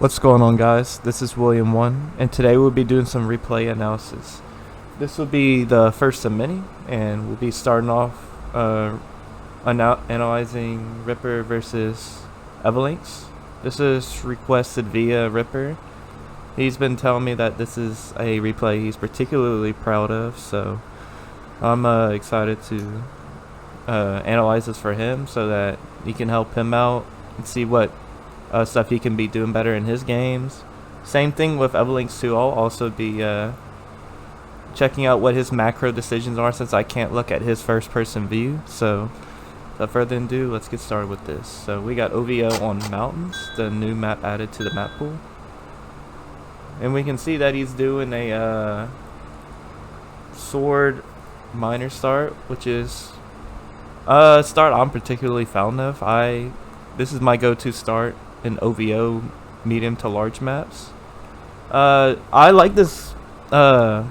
What's going on, guys? This is William1, and today we'll be doing some replay analysis. This will be the first of many, and we'll be starting off analyzing Ripper versus Evol. This is requested via Ripper. He's been telling me that this is a replay he's particularly proud of, so I'm excited to analyze this for him so that he can help him out and see what stuff he can be doing better in his games. Same thing with Evol too. I'll also be checking out what his macro decisions are since I can't look at his first person view. So without further ado, let's get started with this. So we got OVO on mountains, the new map added to the map pool. And we can see that he's doing a sword miner start, which is a start I'm particularly fond of. This is my go-to start in OVO medium to large maps. I like this. Sorry,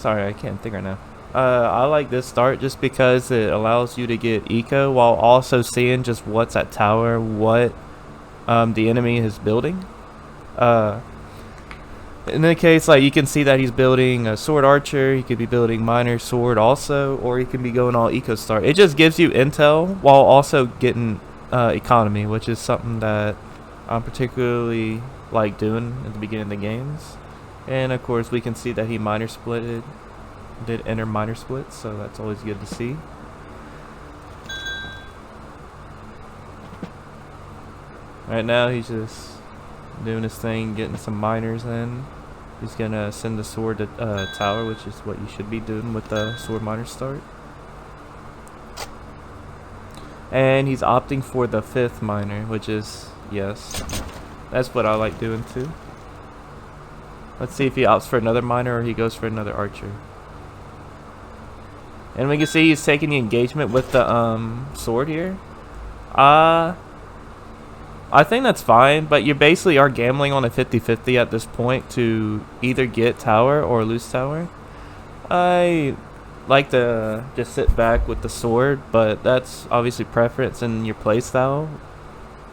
I can't think right now. I like this start just because it allows you to get eco while also seeing just what's at tower, what the enemy is building. In the case, like, you can see that he's building a sword archer, he could be building miner sword also, or he can be going all eco start. It just gives you intel while also getting economy, which is something that I'm particularly like doing at the beginning of the games. And of course we can see that he did enter miner split, so that's always good to see. Right now he's just doing his thing, getting some miners in. He's gonna send the sword to tower, which is what you should be doing with the sword miner start. And he's opting for the 5th miner, which is, yes, that's what I like doing too. Let's see if he opts for another miner or he goes for another archer. And we can see he's taking the engagement with the sword here. I think that's fine, but you basically are gambling on a 50-50 at this point to either get tower or lose tower. I like to just sit back with the sword, but that's obviously preference in your playstyle.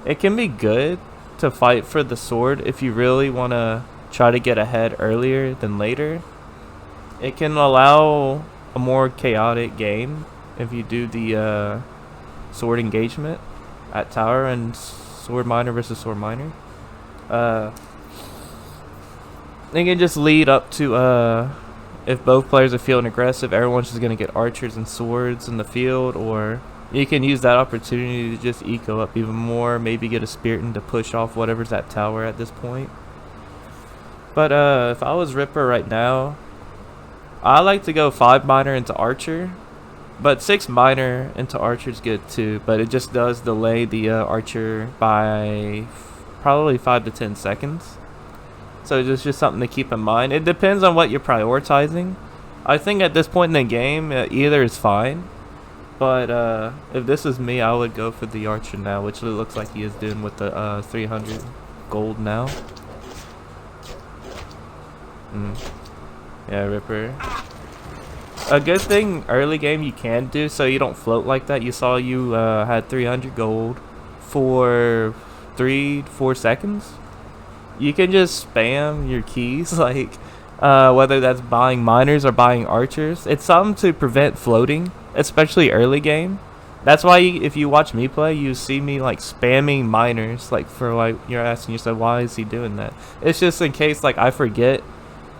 It can be good to fight for the sword if you really want to try to get ahead earlier than later. It can allow a more chaotic game if you do the sword engagement at tower and sword miner versus sword miner. It can just lead up to if both players are feeling aggressive, everyone's just gonna get archers and swords in the field, or you can use that opportunity to just eco up even more, maybe get a Spiriton to push off whatever's at tower at this point. But if I was Ripper right now, I like to go 5 miner into archer, but 6 miner into archer is good too, but it just does delay the archer by probably 5 to 10 seconds. So it's just something to keep in mind. It depends on what you're prioritizing. I think at this point in the game, either is fine. But if this is me, I would go for the archer now, which it looks like he is doing with the 300 gold now. Yeah, Ripper. A good thing early game you can do so you don't float like that. You saw you had 300 gold for 3-4 seconds. You can just spam your keys, like whether that's buying miners or buying archers. It's something to prevent floating, especially early game. That's why if you watch me play, you see me like spamming miners, like you're asking yourself, why is he doing that? It's just in case like I forget,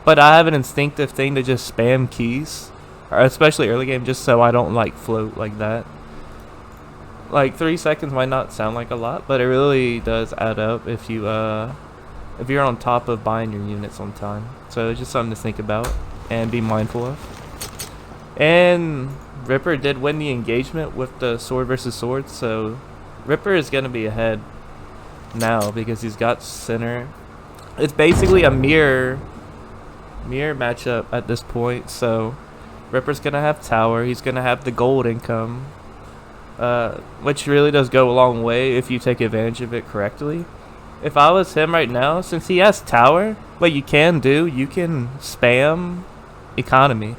but I have an instinctive thing to just spam keys, or especially early game, just so I don't like float like that. Like 3 seconds might not sound like a lot, but it really does add up if you're on top of buying your units on time. So it's just something to think about and be mindful of. And Ripper did win the engagement with the sword versus sword, so Ripper is going to be ahead now because he's got center. It's basically a mirror matchup at this point, so Ripper's going to have tower, he's going to have the gold income, which really does go a long way if you take advantage of it correctly. If I was him right now, since he has tower, what you can spam economy,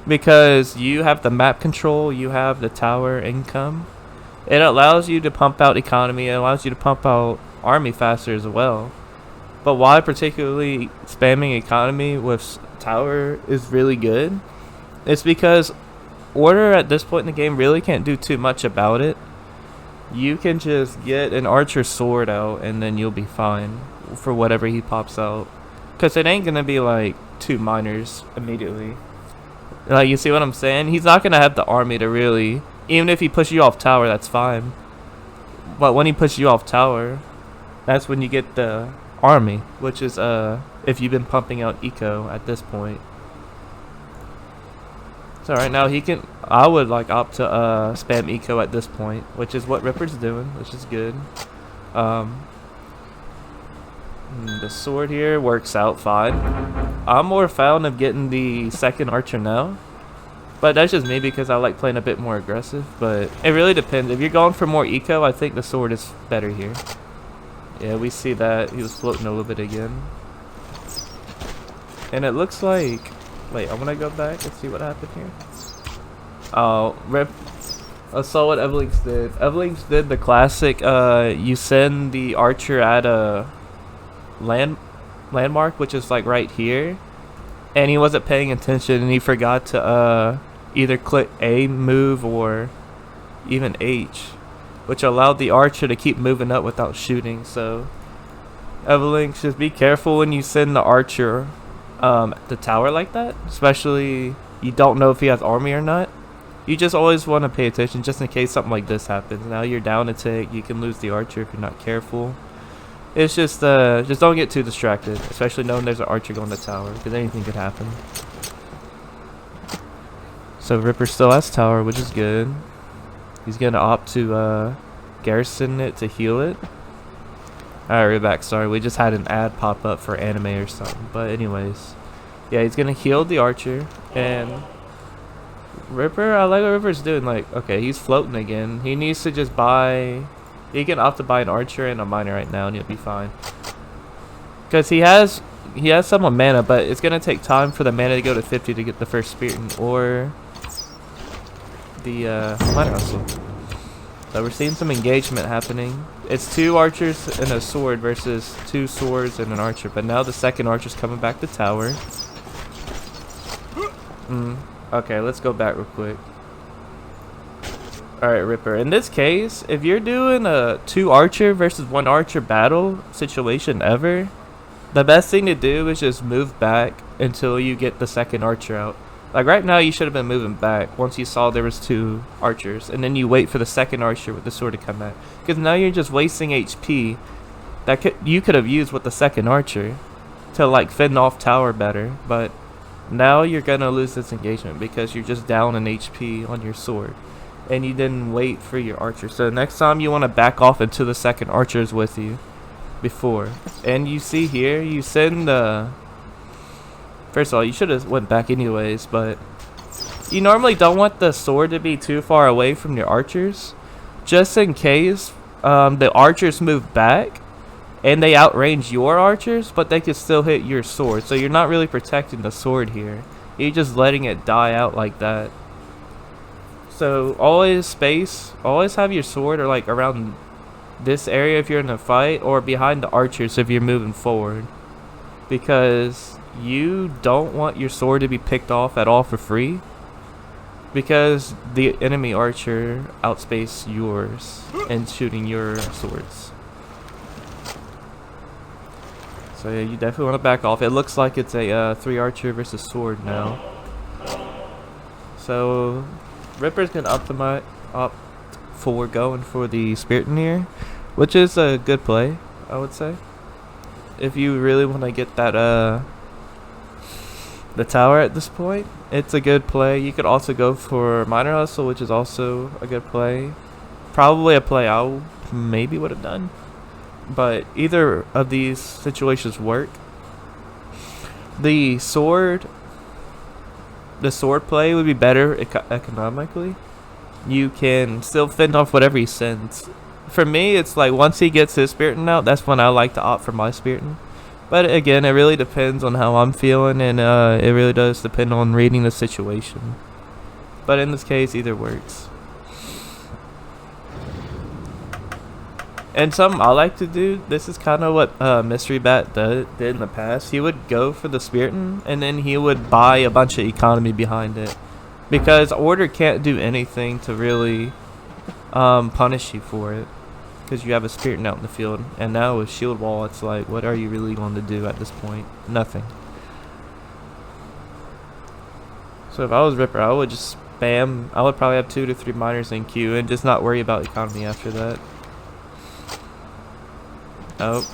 because you have the map control, you have the tower income. It allows you to pump out economy, it allows you to pump out army faster as well. But why particularly spamming economy with tower is really good, it's because order at this point in the game really can't do too much about it. You can just get an archer sword out and then you'll be fine for whatever he pops out. Because it ain't going to be like 2 miners immediately. Like, you see what I'm saying? He's not going to have the army to really... Even if he pushes you off tower, that's fine. But when he pushes you off tower, that's when you get the army. Which is, if you've been pumping out eco at this point. So right now he can... I would like opt to spam eco at this point, which is what Ripper's doing, which is good. The sword here works out fine. I'm more fan of getting the second archer now, but that's just me because I like playing a bit more aggressive. But it really depends. If you're going for more eco, I think the sword is better here. Yeah, we see that he was floating a little bit again, and it looks like... Wait, I'm gonna go back and see what happened here. Oh, rip. I saw what Evolinks did. Evolinks did the classic, you send the archer at a landmark, which is like right here, and he wasn't paying attention and he forgot to either click A move or even H, which allowed the archer to keep moving up without shooting. So Evolinks, just be careful when you send the archer the tower like that, especially you don't know if he has army or not. You just always want to pay attention just in case something like this happens. Now you're down a tick, you can lose the archer if you're not careful. It's just don't get too distracted, especially knowing there's an archer going to tower, because anything could happen. So Ripper still has tower, which is good. He's gonna opt to garrison it to heal it. Alright, we're back. Sorry, we just had an ad pop up for anime or something. But anyways, yeah, he's gonna heal the archer. And Ripper, I like what Ripper's doing. Like, okay, he's floating again. He needs to just buy... He can opt to buy an archer and a miner right now, and he'll be fine. Because he has some mana, but it's gonna take time for the mana to go to 50 to get the first Spirit or the miner hustle. So we're seeing some engagement happening. It's 2 archers and a sword versus 2 swords and an archer. But now the second archer's coming back to tower. Okay, let's go back real quick. Alright, Ripper. In this case, if you're doing a 2 archer versus 1 archer battle situation ever, the best thing to do is just move back until you get the second archer out. Like right now, you should have been moving back once you saw there was 2 archers, and then you wait for the second archer with the sword to come back. Because now you're just wasting HP that you could have used with the second archer to like fend off tower better. But now you're gonna lose this engagement because you're just down in HP on your sword, and you didn't wait for your archer. So next time you want to back off until the second archer's with you before. And you see here, you send the... First of all, you should have went back anyways, but you normally don't want the sword to be too far away from your archers, just in case the archers move back and they outrange your archers, but they can still hit your sword. So you're not really protecting the sword here. You're just letting it die out like that. So always have your sword or like around this area if you're in a fight, or behind the archers if you're moving forward, because you don't want your sword to be picked off at all for free, because the enemy archer outspace yours and shooting your swords. So yeah, you definitely want to back off. It looks like it's a 3 archer versus sword now. So Ripper's gonna opt for going for the Spirit in here, which is a good play, I would say. If you really want to get that the tower at this point, it's a good play. You could also go for Miner Hustle, which is also a good play. Probably a play I maybe would have done, but either of these situations work. The sword play would be better economically. You can still fend off whatever he sends. For me, it's like once he gets his Spiriting out, that's when I like to opt for my Spiriting. But again, it really depends on how I'm feeling, and it really does depend on reading the situation. But in this case, either works. And something I like to do, this is kind of what Mystery Bat did in the past. He would go for the Spiriton, and then he would buy a bunch of economy behind it. Because Order can't do anything to really punish you for it. Because you have a Spiriton out in the field. And now with Shield Wall, it's like, what are you really going to do at this point? Nothing. So if I was Ripper, I would just spam. I would probably have 2 to 3 miners in queue and just not worry about economy after that. Oh.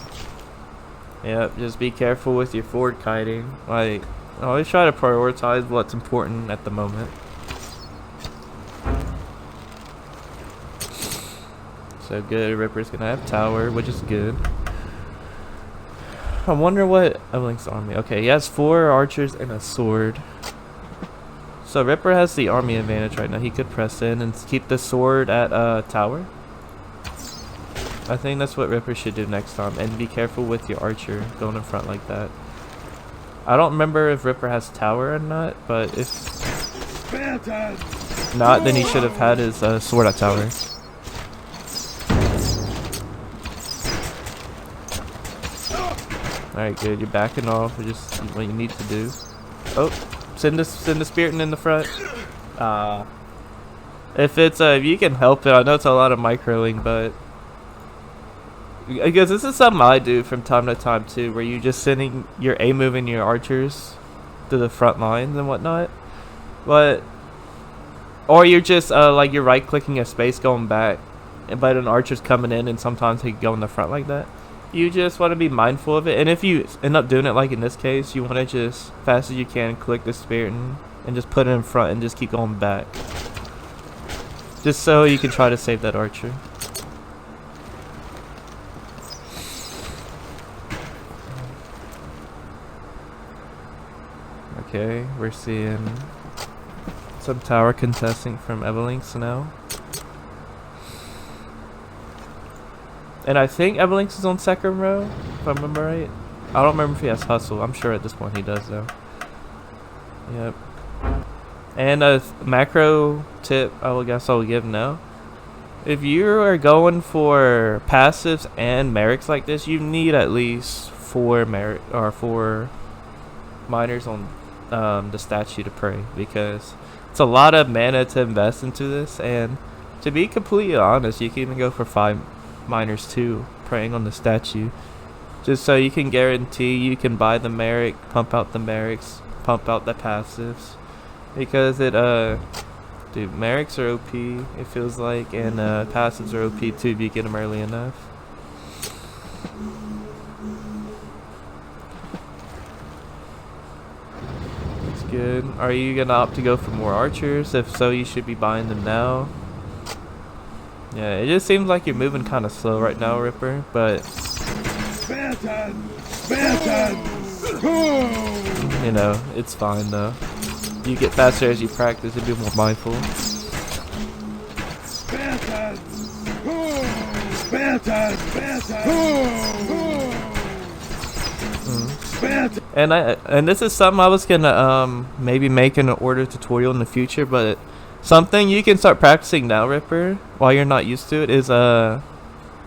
Yep, just be careful with your forward kiting. Like, always try to prioritize what's important at the moment. So good, Ripper's gonna have tower, which is good. I wonder what Evelyn's army. Okay, he has 4 archers and a sword. So Ripper has the army advantage right now. He could press in and keep the sword at tower. I think that's what Ripper should do next time. And be careful with your archer going in front like that. I don't remember if Ripper has tower or not, but if not, then he should have had his sword at tower. Alright, good. You're backing off. Just what you need to do. Oh, send the Spiriton in the front. If you can help it, I know it's a lot of microing, but because this is something I do from time to time too, where you just sending your moving your archers to the front lines and whatnot, or you're just like you're right clicking a space going back, but an archer's coming in and sometimes he can go in the front like that. You just want to be mindful of it, and if you end up doing it like in this case, you want to just fast as you can click the Spiriton and just put it in front and just keep going back, just so you can try to save that archer. Okay, we're seeing some tower contesting from Evolinks now. And I think Evolinks is on second row, if I remember right. I don't remember if he has hustle. I'm sure at this point he does though. Yep. And a macro tip I will guess I'll give now. If you are going for passives and merrics like this, you need at least 4 miners on the statue to pray, because it's a lot of mana to invest into this. And to be completely honest, you can even go for 5 miners too, praying on the statue, just so you can guarantee you can buy the merric, pump out the merrics, pump out the passives, because it dude, merrics are OP, it feels like, and passives are OP too if you get them early enough. Good. Are you gonna opt to go for more archers? If so, you should be buying them now. Yeah, it just seems like you're moving kind of slow right now, Ripper, but you know, it's fine though. You get faster as you practice and be more mindful. And this is something I was gonna maybe make an order tutorial in the future, but something you can start practicing now, Ripper, while you're not used to it, is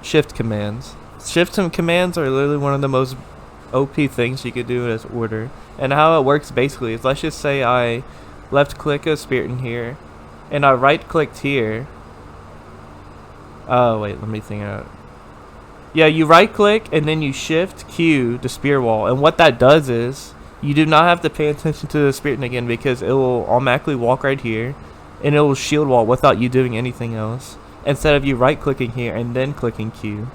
shift commands. Shift commands are literally one of the most OP things you could do as order. And how it works basically is, let's just say I left click a Spiriton here, and I right clicked here. Oh wait, let me think out. Yeah, you right click and then you shift Q to spear wall, and what that does is you do not have to pay attention to the Spiriton again, because it will automatically walk right here and it will shield wall without you doing anything else, instead of you right clicking here and then clicking Q.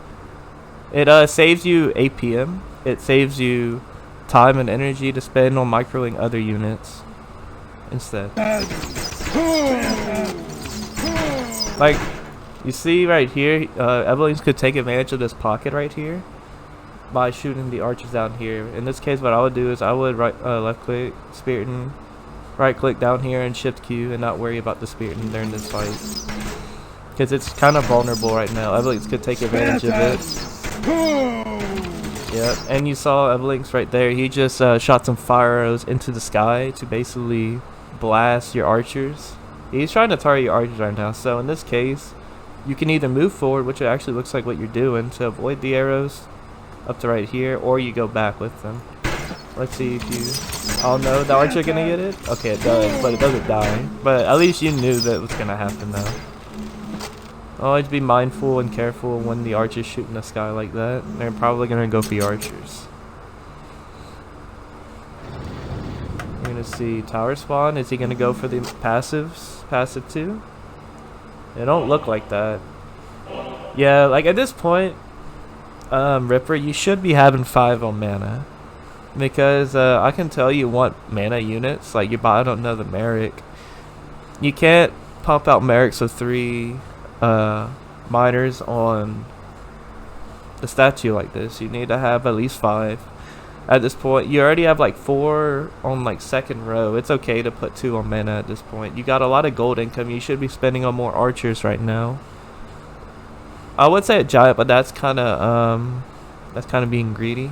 It saves you APM, it saves you time and energy to spend on microing other units instead. Like, you see right here, Evelyn's could take advantage of this pocket right here by shooting the archers down here. In this case, what I would do is I would left click Spiriton, right click down here and shift Q, and not worry about the Spiriton during this fight, because it's kind of vulnerable right now. Evelyn's could take advantage of it. Yep, and you saw Evelyn's right there. He just shot some fire arrows into the sky to basically blast your archers. He's trying to target your archers right now. So in this case, you can either move forward, which actually looks like what you're doing to avoid the arrows up to right here, or you go back with them. Let's see if you... Oh no, the archer gonna get it? Okay, it does, but it doesn't die. But at least you knew that was gonna happen though. Always be mindful and careful when the archers shoot in the sky like that. They're probably gonna go for the archers. We're gonna see tower spawn. Is he gonna go for the passives? Passive 2? It don't look like that. Yeah, like at this point, Ripper, you should be having 5 on mana. Because I can tell you want mana units, like you buy another Merrick. You can't pump out Merricks with 3 miners on the statue like this. You need to have at least 5. At this point, you already have like 4 on like second row. It's okay to put 2 on mana at this point. You got a lot of gold income. You should be spending on more archers right now. I would say a giant, but that's kind of being greedy.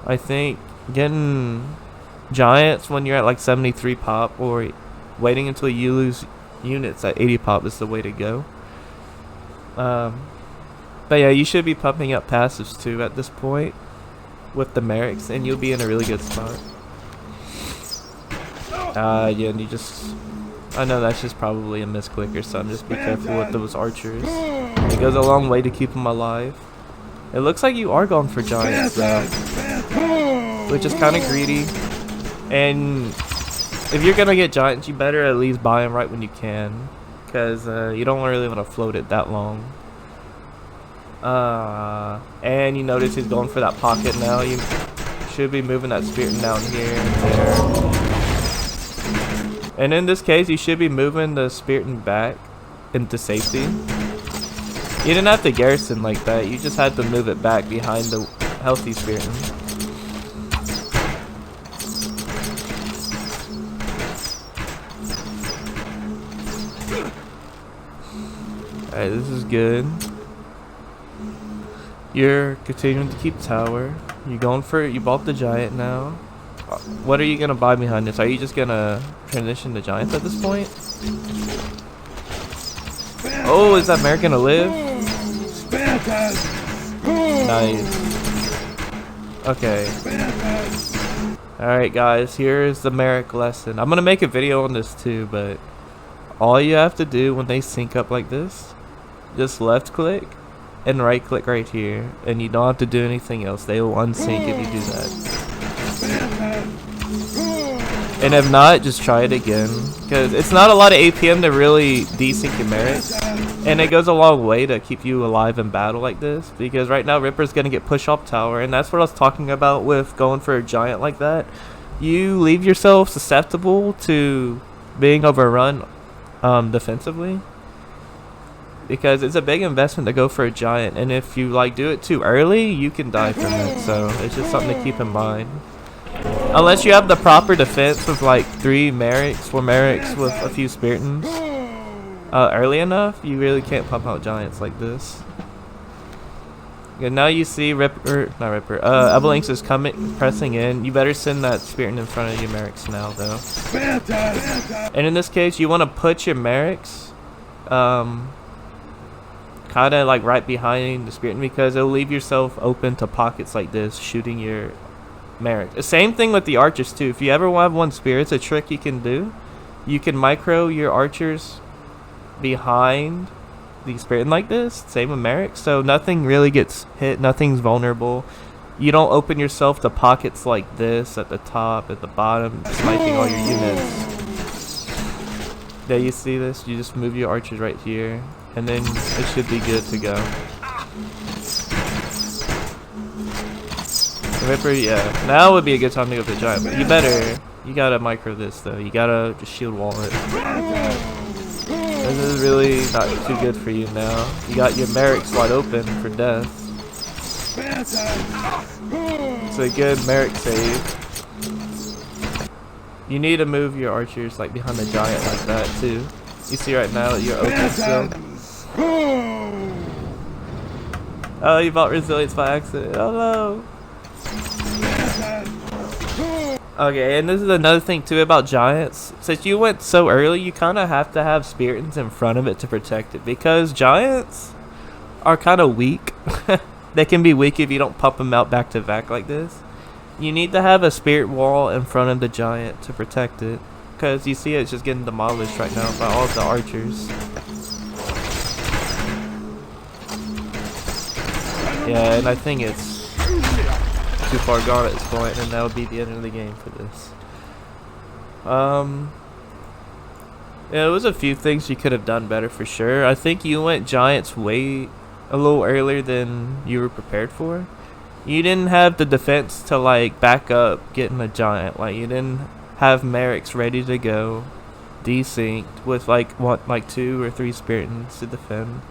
I think getting giants when you're at like 73 pop, or waiting until you lose units at 80 pop is the way to go. But yeah, you should be pumping up passives too at this point with the Merricks, and you'll be in a really good spot. Yeah, and you just... I know that's just probably a misclick or something. Just be careful with those archers. It goes a long way to keep them alive. It looks like you are going for giants though, which is kind of greedy. And if you're gonna get giants, you better at least buy them right when you can, because you don't really want to float it that long. And you notice he's going for that pocket now. You should be moving that spirit down here and there. And in this case, you should be moving the spirit back into safety. You didn't have to garrison like that. You just had to move it back behind the healthy spirit. Alright, this is good. You're continuing to keep tower. You're going for it. You bought the giant now. What are you gonna buy behind this? Are you just gonna transition to giants at this point? Oh, is that Merrick gonna live? Nice. Okay. Alright guys, here's the Merrick lesson. I'm gonna make a video on this too, but all you have to do when they sync up like this, just left click and right click right here, and you don't have to do anything else. They will unsync if you do that. And if not, just try it again, because it's not a lot of APM to really desync your Merricks, and it goes a long way to keep you alive in battle like this, because right now Ripper's gonna get pushed off tower, and that's what I was talking about with going for a giant like that. You leave yourself susceptible to being overrun defensively, because it's a big investment to go for a giant, and if you like do it too early, you can die from it. So it's just something to keep in mind. Unless you have the proper defense with like 3 Merricks, 4 Merricks with a few Spiritans early enough, you really can't pump out giants like this. Okay, now you see Evolinx is coming, pressing in. You better send that Spiriton in front of your Merricks now though. And in this case, you want to put your Merricks kind of like right behind the Spiriton, because it'll leave yourself open to pockets like this, shooting your Merrick. The same thing with the archers too. If you ever have one spirit, it's a trick you can do. You can micro your archers behind the spirit like this. Same with Merrick, so nothing really gets hit. Nothing's vulnerable. You don't open yourself to pockets like this at the top, at the bottom, sniping all your units. There, you see this? You just move your archers right here, and then it should be good to go. Ripper, yeah. Now would be a good time to go for the giant, but you gotta micro this though. You gotta just shield wall it. This is really not too good for you now. You got your Merricks wide open for death. It's a good Merrick save. You need to move your archers like behind the giant like that too. You see right now you're open still. Oh, you bought resilience by accident. Oh no. Okay, and this is another thing too about giants. Since you went so early, you kind of have to have Spiritans in front of it to protect it, because giants are kind of weak. They can be weak if you don't pump them out back to back like this. You need to have a spirit wall in front of the giant to protect it, because you see it's just getting demolished right now by all the archers. Yeah, and I think it's too far gone at this point, and that would be the end of the game for this. Yeah, there was a few things you could have done better for sure. I think you went giants way a little earlier than you were prepared for. You didn't have the defense to like back up getting a giant. Like you didn't have Merrick's ready to go, desynced with like 2 or 3 Spiritans to defend.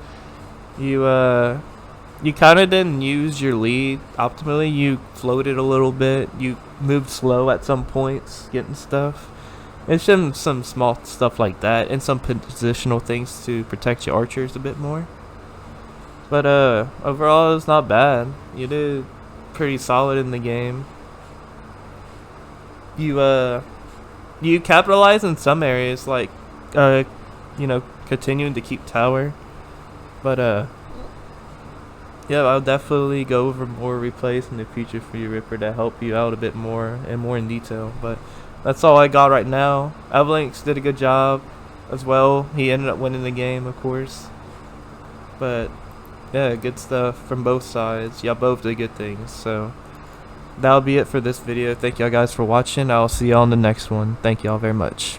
You kind of didn't use your lead optimally. You floated a little bit. You moved slow at some points, getting stuff. It's some small stuff like that, and some positional things to protect your archers a bit more. But overall, it's not bad. You did pretty solid in the game. You capitalize in some areas, like continuing to keep tower. But yeah, I'll definitely go over more replays in the future for you, Ripper, to help you out a bit more and more in detail. But that's all I got right now. Avalanche did a good job as well. He ended up winning the game, of course. But yeah, good stuff from both sides. Y'all both did good things. So that'll be it for this video. Thank y'all guys for watching. I'll see y'all in the next one. Thank y'all very much.